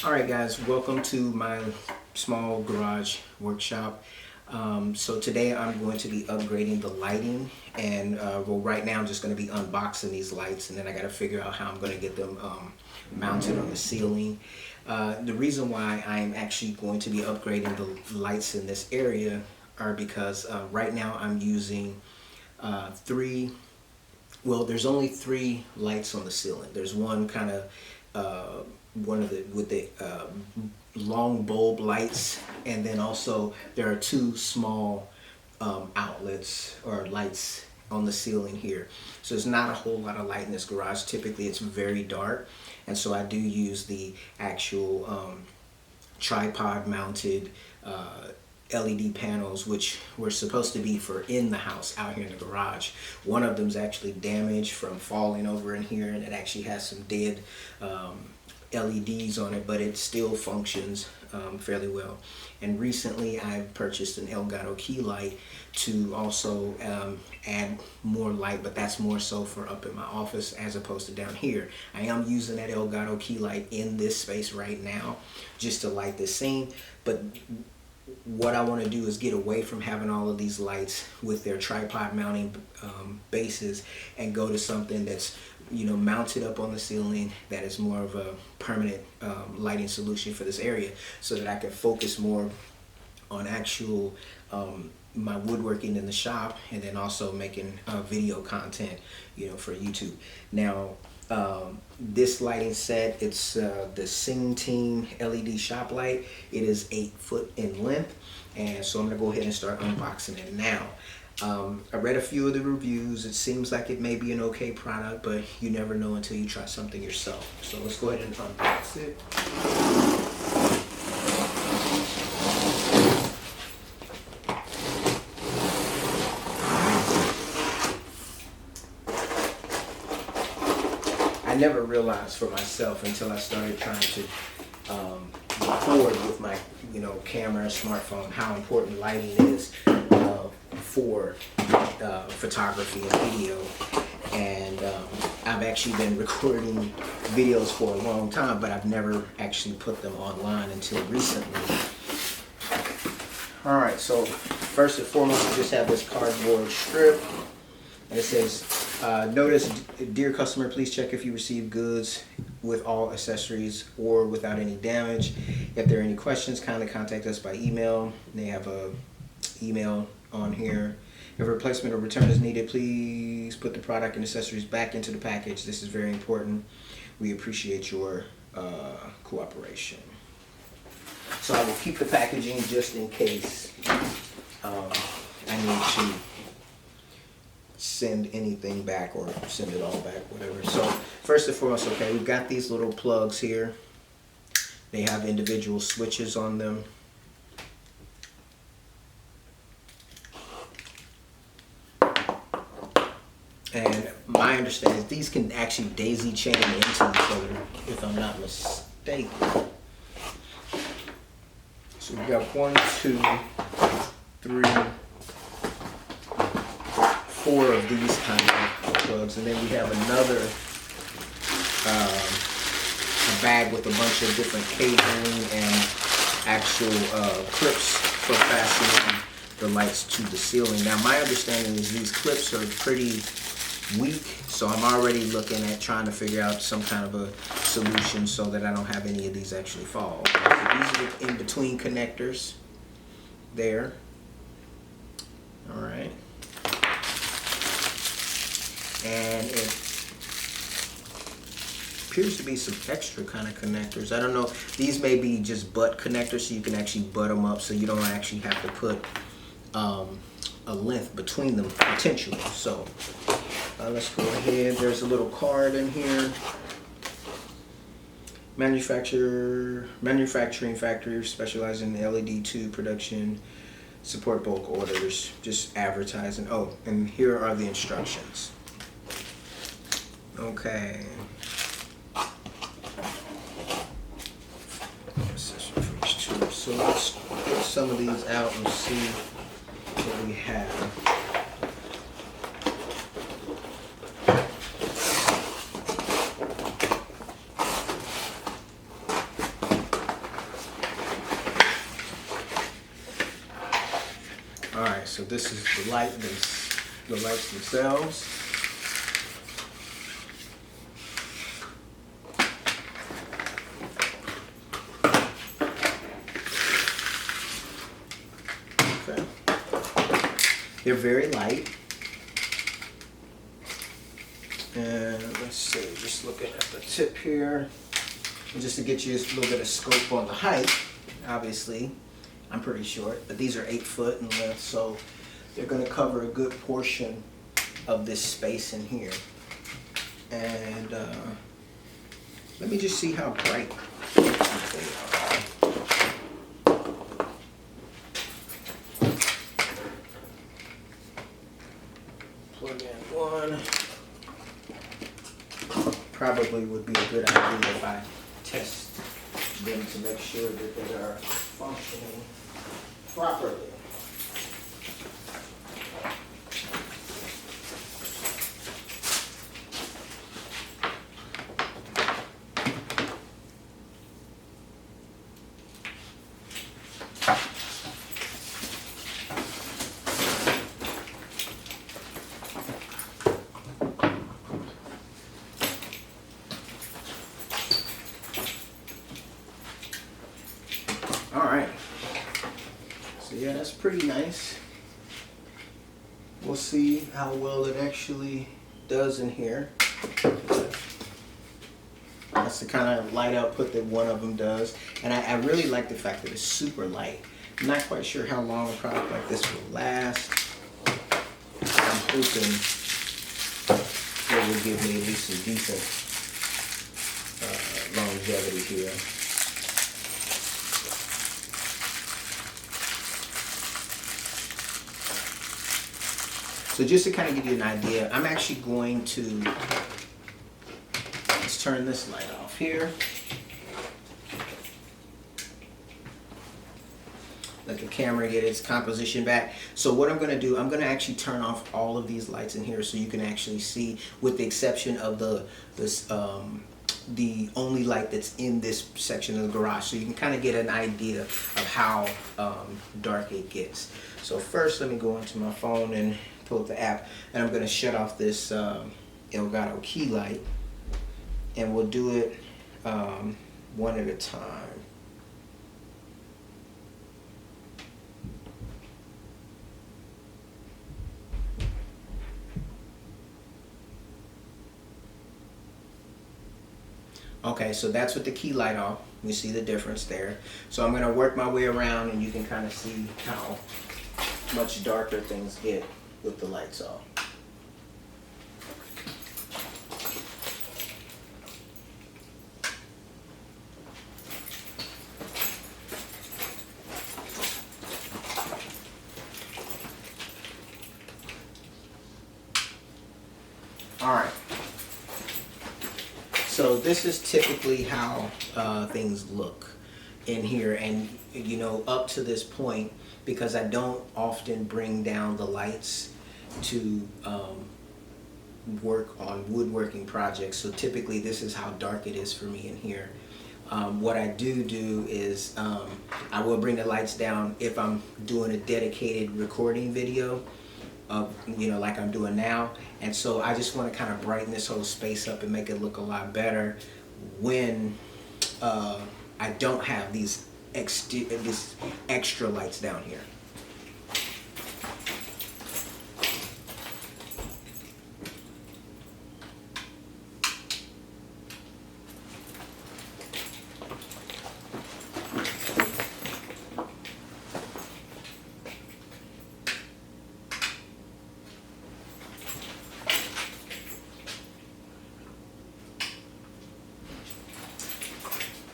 Alright guys, welcome to my small garage workshop. So today I'm going to be upgrading the lighting, and well, right now I'm just going to be unboxing these lights, and then I got to figure out how I'm going to get them mounted on the ceiling. The reason why I'm actually going to be upgrading the lights in this area are because right now I'm using there's only three lights on the ceiling. There's one kind of one of the with the long bulb lights, and then also there are two small outlets or lights on the ceiling here. So there's not a whole lot of light in this garage. Typically it's very dark, and so I do use the actual tripod mounted LED panels, which were supposed to be for in the house out here in the garage. One of them's actually damaged from falling over in here, and it actually has some dead LEDs on it, but it still functions fairly well. And recently I've purchased an Elgato key light to also add more light, but that's more so for up in my office as opposed to down here. I am using that Elgato key light in this space right now just to light this scene, but what I want to do is get away from having all of these lights with their tripod mounting bases and go to something that's, you know, mounted up on the ceiling, that is more of a permanent lighting solution for this area, so that I can focus more on actual my woodworking in the shop, and then also making video content, you know, for YouTube. Now this lighting set, it's the Sing Team LED shop light. It is 8 foot in length, and so I'm gonna go ahead and start unboxing it now. I read a few of the reviews. It seems like it may be an okay product, but you never know until you try something yourself. So let's go ahead and unbox it. I never realized for myself until I started trying to record with my, you know, camera and smartphone how important lighting is for photography and video. And I've actually been recording videos for a long time, but I've never actually put them online until recently. Alright, so first and foremost, we just have this cardboard strip, and it says, notice, dear customer, please check if you receive goods with all accessories or without any damage. If there are any questions, kindly contact us by email. They have a email on here. If a replacement or return is needed, please put the product and accessories back into the package. This is very important. We appreciate your cooperation. So I will keep the packaging just in case I need to send anything back or send it all back, whatever. So first and foremost, okay, we've got these little plugs here. They have individual switches on them. And my understanding is these can actually daisy chain into each other, if I'm not mistaken. So we've got 1, 2, 3, 4 of these kind of plugs, and then we have another a bag with a bunch of different cabling and actual clips for fastening the lights to the ceiling. Now my understanding is these clips are pretty weak, so I'm already looking at trying to figure out some kind of a solution so that I don't have any of these actually fall. So these are the in-between connectors there. All right. And it appears to be some extra kind of connectors. I don't know. These may be just butt connectors, so you can actually butt them up so you don't actually have to put a length between them potentially. So let's go ahead. There's a little card in here. Manufacturing factory specializing in LED tube production, support bulk orders, just advertising. Oh, and here are the instructions. Okay. So let's get some of these out and see what we have. so this is the lights themselves. Okay. They're very light. And let's see, just looking at the tip here, and just to get you a little bit of scope on the height, obviously, I'm pretty short, but these are 8 foot in length, so they're going to cover a good portion of this space in here. And let me just see how bright they are. Plug in one. Probably would be a good idea if I test them to make sure that they are functioning properly. Alright, so yeah, that's pretty nice. We'll see how well it actually does in here. That's the kind of light output that one of them does. And I really like the fact that it's super light. I'm not quite sure how long a product like this will last. I'm hoping it will give me at least some decent longevity here. So just to kind of give you an idea, I'm actually going to, let's turn this light off here. Let the camera get its composition back. So what I'm going to do, I'm going to actually turn off all of these lights in here so you can actually see, with the exception of the only light that's in this section of the garage, so you can kind of get an idea of how dark it gets. So first, let me go into my phone and pull up the app, and I'm going to shut off this Elgato key light, and we'll do it one at a time. Okay, so that's with the key light off. You see the difference there. So I'm going to work my way around, and you can kind of see how much darker things get with the lights off. All right. So this is typically how things look in here, and you know, up to this point, because I don't often bring down the lights to work on woodworking projects, so typically this is how dark it is for me in here. What I do is I will bring the lights down if I'm doing a dedicated recording video of, you know, like I'm doing now, and so I just want to kind of brighten this whole space up and make it look a lot better when I don't have these extra lights down here.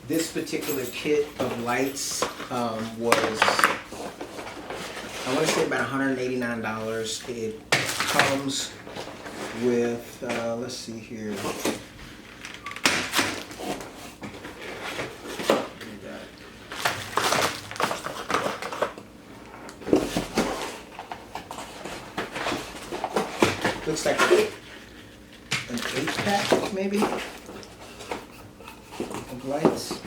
This particular kit of lights was, I want to say, about $189. It comes with, let's see here. Looks like an 8-pack, maybe, of lights.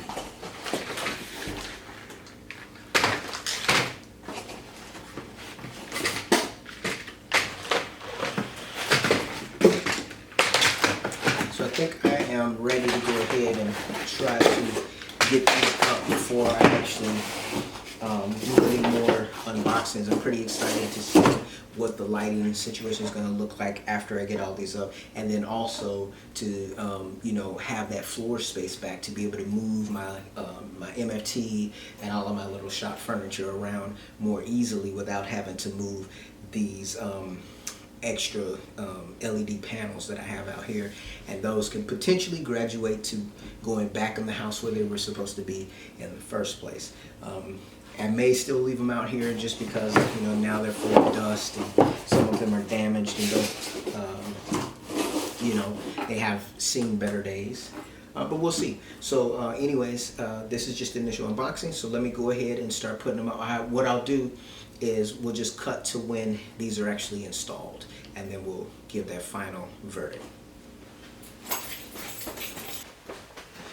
think I am ready to go ahead and try to get these up before I actually do any more unboxings. I'm pretty excited to see what the lighting situation is going to look like after I get all these up, and then also to you know, have that floor space back to be able to move my my MFT and all of my little shop furniture around more easily without having to move these extra LED panels that I have out here, and those can potentially graduate to going back in the house where they were supposed to be in the first place. I may still leave them out here just because, you know, now they're full of dust and some of them are damaged and don't, you know, they have seen better days. But we'll see. So anyways, this is just the initial unboxing, so let me go ahead and start putting them out. What I'll do is we'll just cut to when these are actually installed, and then we'll give that final verdict.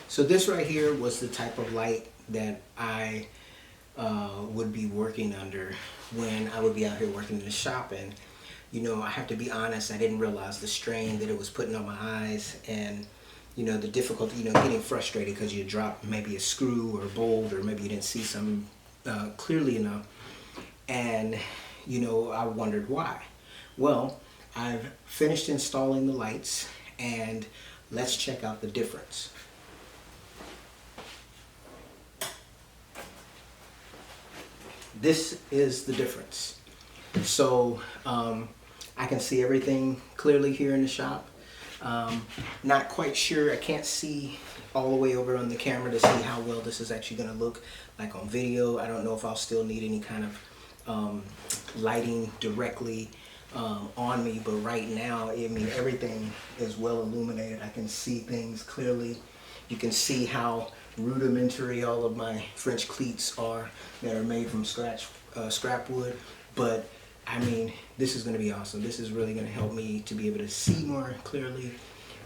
So this right here was the type of light that I would be working under when I would be out here working in the shop. And you know, I have to be honest, I didn't realize the strain that it was putting on my eyes, and you know, the difficulty, you know, getting frustrated because you dropped maybe a screw or a bolt, or maybe you didn't see something clearly enough. And you know, I wondered why. Well, I've finished installing the lights, and let's check out the difference. This is the difference. So I can see everything clearly here in the shop. Not quite sure, I can't see all the way over on the camera to see how well this is actually going to look like on video. I don't know if I'll still need any kind of lighting directly on me, but right now, I mean, everything is well illuminated. I can see things clearly. You can see how rudimentary all of my French cleats are that are made from scrap wood. But I mean, this is going to be awesome. This is really going to help me to be able to see more clearly.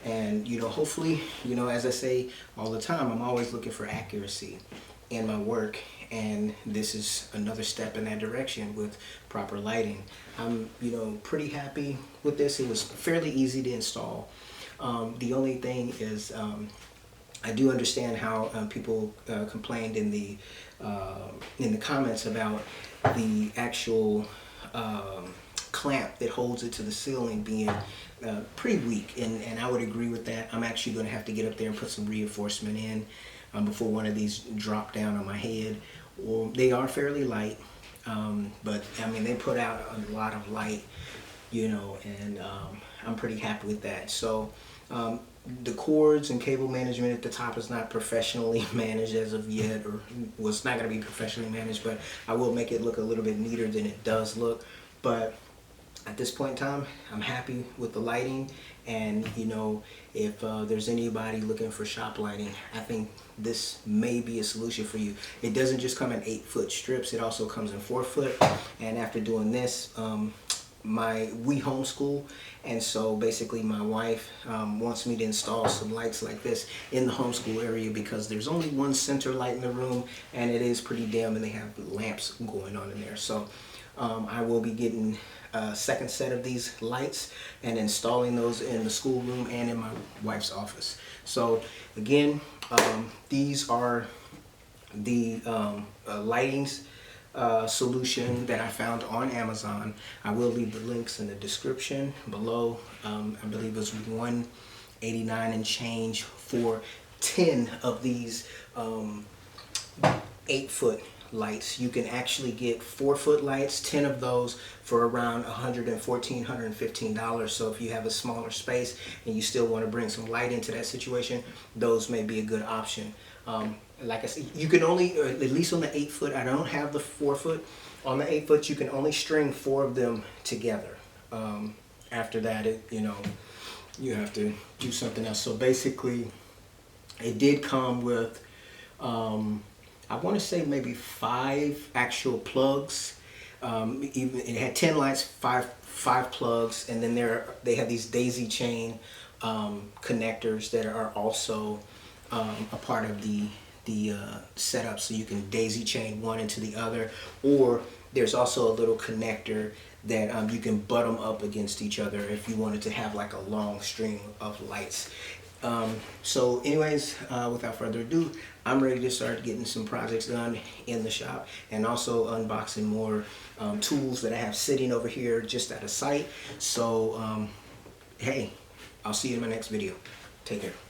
And you know, hopefully, you know, as I say all the time, I'm always looking for accuracy in my work, and this is another step in that direction with proper lighting. I'm, you know, pretty happy with this. It was fairly easy to install. The only thing is, I do understand how people complained in the comments about the actual clamp that holds it to the ceiling being pretty weak, and I would agree with that. I'm actually going to have to get up there and put some reinforcement in before one of these drop down on my head. Well, they are fairly light, but I mean, they put out a lot of light, you know, and I'm pretty happy with that. So the cords and cable management at the top is not professionally managed as of yet, or was not going to be professionally managed, but I will make it look a little bit neater than it does look. But at this point in time, I'm happy with the lighting, and you know, if there's anybody looking for shop lighting, I think this may be a solution for you. It doesn't just come in 8-foot strips, it also comes in 4-foot, and after doing this, we homeschool, and so basically my wife wants me to install some lights like this in the homeschool area because there's only one center light in the room, and it is pretty dim, and they have lamps going on in there. So I will be getting a second set of these lights and installing those in the schoolroom and in my wife's office. So again, these are the lightings solution that I found on Amazon. I will leave the links in the description below. I believe it was $189 and change for 10 of these 8-foot lights. You can actually get 4-foot lights, 10 of those for around $114, $115. So if you have a smaller space and you still want to bring some light into that situation, those may be a good option. Like I said, you can only, or at least on the 8-foot, I don't have the 4-foot. On the 8-foot, you can only string 4 of them together. After that, you know, you have to do something else. So basically, it did come with, I want to say maybe 5 actual plugs. Even it had 10 lights, 5 plugs, and then they have these daisy chain connectors that are also a part of the setup, so you can daisy chain one into the other, or there's also a little connector that you can butt them up against each other if you wanted to have like a long string of lights. So anyways, without further ado, I'm ready to start getting some projects done in the shop, and also unboxing more tools that I have sitting over here just at a site. So hey, I'll see you in my next video. Take care.